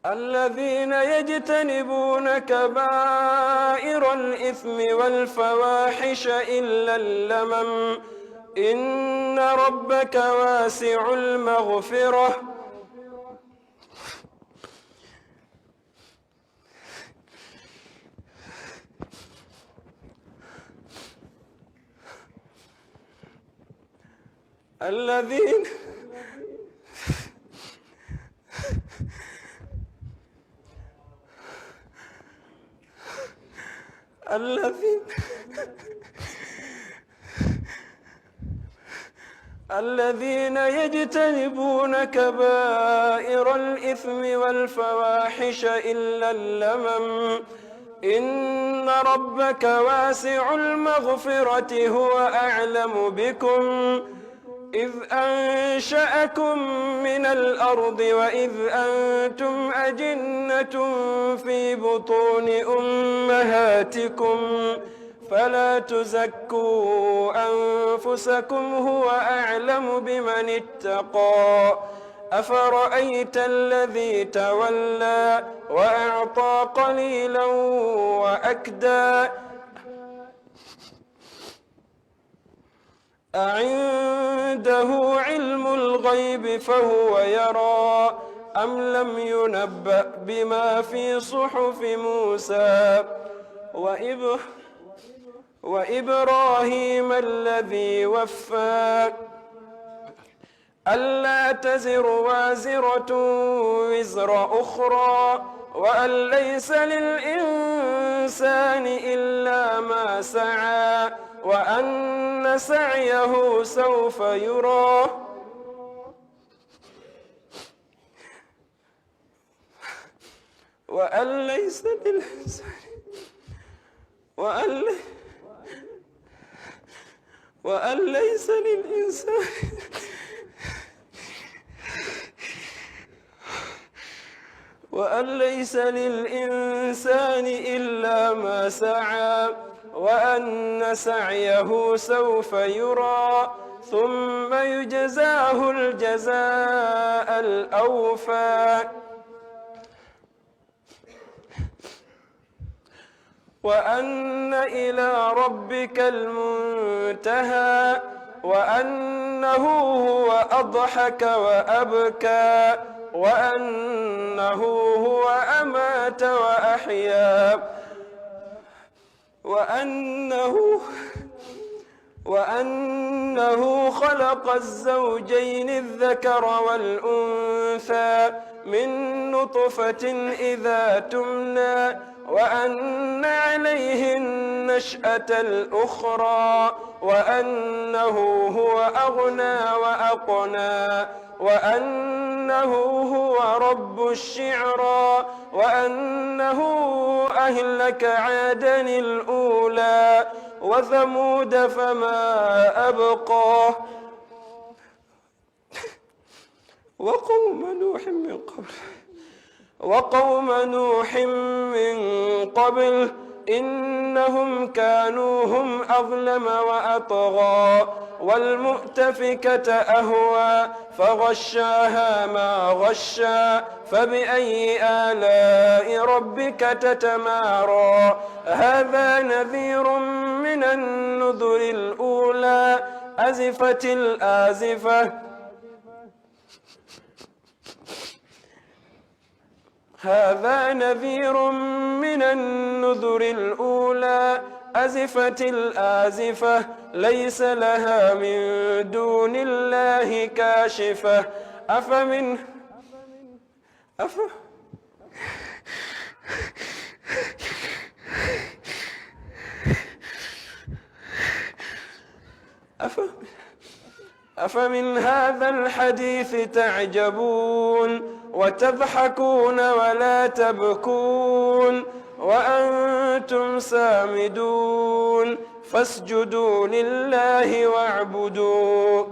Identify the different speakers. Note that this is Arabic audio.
Speaker 1: الذين يجتنبون كبائر الإثم والفواحش إلا اللمم إن ربك واسع المغفرة الذين يجتنبون كبائر الإثم والفواحش إلا اللمم إن ربك واسع المغفرة هو أعلم بكم إذ أنشأكم من الأرض وإذ أنتم أجنة في بطون أمهاتكم فلا تزكوا أنفسكم هو أعلم بمن اتقى أفرأيت الذي تولى وأعطى قليلا وأكدى أعنده علم الغيب فهو يرى أم لم ينبأ بما في صحف موسى وإبراهيم الذي وفى ألا تزر وازرة وزر أخرى وأن ليس للإنسان إلا ما سعى وأن سعيه سوف يرى وأن ليس للإنسان إلا ما سعى وأن سعيه سوف يرى ثم يجزاه الجزاء الأوفى وأن إلى ربك المنتهى وأنه هو أضحك وأبكى وأنه هو أمات وأحيا وأنه خلق الزوجين الذكر والأنثى من نطفة إذا تمنى وأن عليه النشأة الأخرى وأنه هو أغنى وأقنى وأنه هو رب الشعرى وأنه أهلك عادا الأولى وثمود فما أبقى وقوم نوح من قبل إنهم كانوا هم أظلم وأطغى والمؤتفكة أهوى فغشاها ما غشى فبأي آلاء ربك تتمارى هذا نذير من النذر الأولى أزفت الآزفة هذا نذير من النذر الأولى أزفت الآزفة ليس لها من دون الله كاشفة أفمن هذا الحديث تعجبون وتضحكون ولا تبكون وأنتم سامدون فاسجدوا لله واعبدوا